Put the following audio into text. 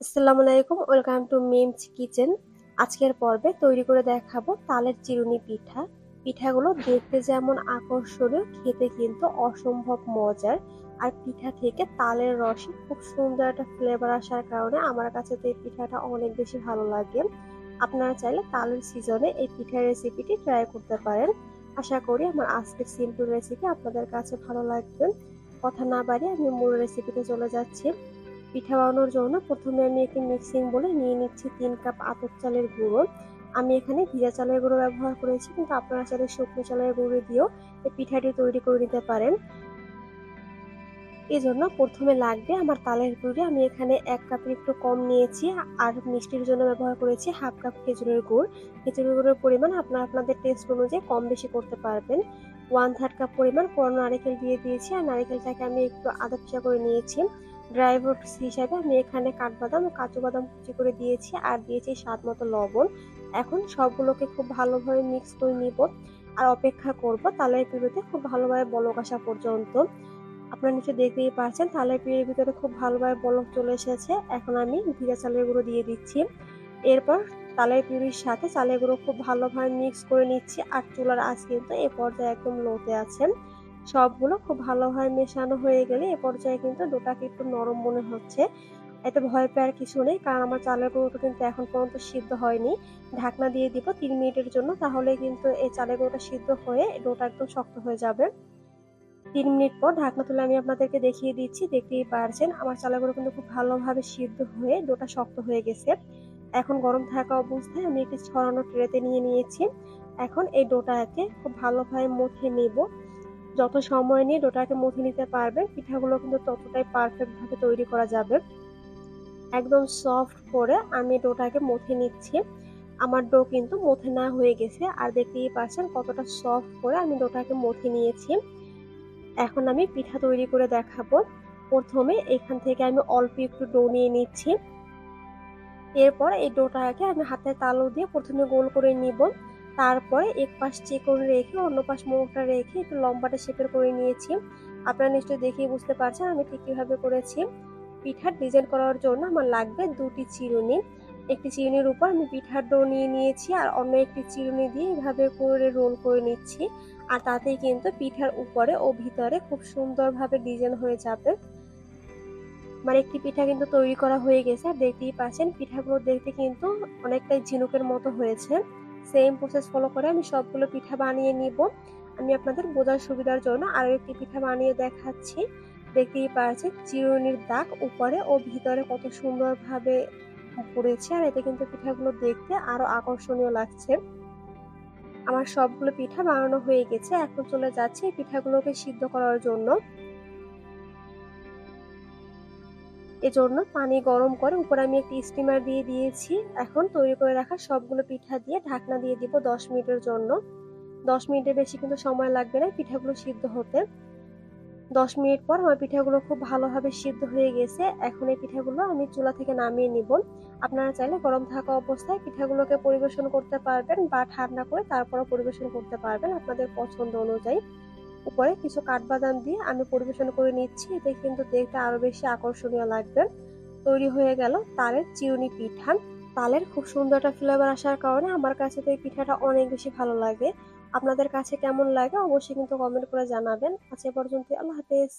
আসসালামু আলাইকুম, welcome to memes kitchen. আজকের পর্বে তৈরি করে দেখাবো তালের চিরুনি পিঠা। পিঠাগুলো দেখতে যেমন আকর্ষণীয়, খেতে কিন্তু অসম্ভব মজার। আর পিঠা থেকে তালের রসে খুব সুন্দর একটা ফ্লেভার আসার কারণে আমার কাছে তো এই পিঠাটা অনেক বেশি ভালো লাগে। আপনারা চাইলে তালের সিজনে এই পিঠার রেসিপিটি ট্রাই করতে পারেন। আশা করি আমার আজকের সিম্পল রেসিপি আপনাদের কাছে ভালো লাগবে। কথা না বাড়িয়ে আমি মূল রেসিপিতে চলে যাচ্ছি। পিঠা বানানোর জন্য প্রথমে আমি একটি মিক্সিং বলে নিয়ে নিচ্ছি 3 কাপ আতপ চালের গুঁড়ো। আমি এখানে ভিজা চালের গুঁড়ো ব্যবহার করেছি, কিন্তু আপনারা চাইলে শুকনো চালের গুঁড়ো দিয়েও এই পিঠাটি তৈরি করে নিতে পারেন। এই জন্য প্রথমে লাগবে আমার তালের গুঁড়ি। আমি এখানে 1 কাপের একটু কম নিয়েছি। আর মিষ্টির জন্য ব্যবহার করেছি 1/2 কাপ খেজুরের গুড়। খেজুরের গুড়ের পরিমাণ আপনারা আপনাদের টেস্ট অনুযায়ী কম বেশি করতে পারবেন। 1/3 কাপ পরিমাণ কোরানো নারিকেল দিয়ে দিয়েছি, আর নারিকেলটাকে আমি একটু আধা পিষা করে নিয়েছি। ড্রাই ফ্রুটস হিসাবে আমি এখানে কাঠবাদাম ও কাজু বাদাম কুচি করে দিয়েছি, আর দিয়েছি স্বাদ মতো লবণ। এখন সবগুলোকে খুব ভালোভাবে মিক্স করে নিব আর অপেক্ষা করব তালের পিঠোতে খুব ভালোভাবে বলক আসা পর্যন্ত। আপনারা নিশ্চয়ই দেখতেই পাচ্ছেন তালের পিঠের ভিতরে খুব ভালোভাবে বলক চলে এসেছে। এখন আমি ভিজা চালের গুঁড়ো দিয়ে দিচ্ছি। এরপর তালের পিউরির সাথে চালের গুঁড়ো খুব ভালোভাবে মিক্স করে নিচ্ছি। আর চুলার আঁচ কিন্তু এ পর্যায়ে একদম লোতে আছে। সবগুলো খুব ভালোভাবে মেশানো হয়ে গেলে এ পর্যায়ে কিন্তু ডোটাকে একটু নরম মনে হচ্ছে। এতে ভয় পাওয়ার কিছু নেই, কারণ আমার চালের গুঁড়োটা কিন্তু এখন পর্যন্ত সিদ্ধ হয়নি। ঢাকনা দিয়ে দিব 3 মিনিটের জন্য, তাহলে কিন্তু এই চালের গুঁড়োটা সিদ্ধ হয়ে ডোটা একদম শক্ত হয়ে যাবে। 3 মিনিট পর ঢাকনা তুলে আমি আপনাদেরকে দেখিয়ে দিচ্ছি। দেখতেই পারছেন আমার চালের গুঁড়ো কিন্তু খুব ভালোভাবে সিদ্ধ হয়ে ডোটা শক্ত হয়ে গেছে। এখন গরম থাকা অবস্থায় আমি একটি ছড়ানো ট্রেতে নিয়ে নিয়েছি। এখন এই ডোটাকে খুব ভালোভাবে মথে নেব। যত সময় নিয়ে ডোটাকে মথে নিতে পারবেন, পিঠাগুলো কিন্তু ততটাই পারফেক্ট ভাবে তৈরি করা যাবে। একদম সফট করে আমি ডোটাকে মথে নিচ্ছি। আমার ডো কিন্তু মথে না হয়ে গেছে, আর দেখতেই পাচ্ছেন কতটা সফট করে আমি ডোটাকে মথে নিয়েছি। এখন আমি পিঠা তৈরি করে দেখাবো। প্রথমে এখান থেকে আমি অল্প একটু ডো নিয়ে নিচ্ছি। এরপর এই ডোটাকে আমি হাতের তালু দিয়ে প্রথমে গোল করে নিব। তারপরে এক পাশ চিকন রেখে অন্য পাশ মোটা রেখে একটু লম্বাটে শেপের করে নিয়েছি। আপনারা নিশ্চয়ই দেখেই বুঝতে পারছেন আমি ঠিক কিভাবে করেছি। পিঠার ডিজাইন করার জন্য আমার লাগবে 2টি চিরুনি। একটি চিরুনির উপর আমি পিঠার ডো নিয়ে নিয়েছি, আর অন্য একটি চিরুনি দিয়ে এভাবে করে রোল করে নিচ্ছি। আর তাতেই কিন্তু পিঠার উপরে ও ভিতরে খুব সুন্দরভাবে ডিজাইন হয়ে যাবে। আমার একটি পিঠা কিন্তু তৈরি করা হয়ে গেছে, আর দেখতেই পাচ্ছেন পিঠাগুলো দেখতে কিন্তু অনেকটাই ঝিনুকের মতো হয়েছে। সেম প্রসেস ফলো করে আমি সবগুলো পিঠা বানিয়ে নিব। আমি আপনাদের বোঝার সুবিধার জন্য আরো একটি পিঠা বানিয়ে দেখাচ্ছি। দেখতেই পাচ্ছেন চিরুনির দাগ উপরে ও ভিতরে কত সুন্দরভাবে পড়েছে, আর এতে কিন্তু পিঠাগুলো দেখতে আরো আকর্ষণীয় লাগছে। আমার সবগুলো পিঠা বানানো হয়ে গেছে। এখন চলে যাচ্ছে এই পিঠাগুলোকে সিদ্ধ করার জন্য। এজন্য পানি গরম করে উপরে আমি একটি স্টিমার দিয়ে দিয়েছি। এখন তৈরি করে রাখা সবগুলো পিঠা দিয়ে ঢাকনা দিয়ে দিব 10 মিনিটের জন্য। 10 মিনিটের বেশি কিন্তু সময় লাগবে না পিঠাগুলো সিদ্ধ হতে। 10 মিনিট পর আমার পিঠাগুলো খুব ভালোভাবে সিদ্ধ হয়ে গেছে। এখন এই পিঠাগুলো আমি চুলা থেকে নামিয়ে নিব। আপনারা চাইলে গরম থাকা অবস্থায় পিঠাগুলোকে পরিবেশন করতে পারবেন, বা ঠান্ডা করে তারপরও পরিবেশন করতে পারবেন আপনাদের পছন্দ অনুযায়ী। উপরে কিছু কাঠবাদাম দিয়ে আমি পরিবেশন করে নিচ্ছি, এতে কিন্তু দেখতে আরো বেশি আকর্ষণীয় লাগবে। তৈরি হয়ে গেল তালের চিরুনি পিঠা। তালের খুব সুন্দর একটা ফ্লেভার আসার কারণে আমার কাছে তো এই পিঠাটা অনেক বেশি ভালো লাগে। আপনাদের কাছে কেমন লাগে অবশ্যই কিন্তু কমেন্ট করে জানাবেন। আজ এ পর্যন্ত, আল্লাহ হাফেজ।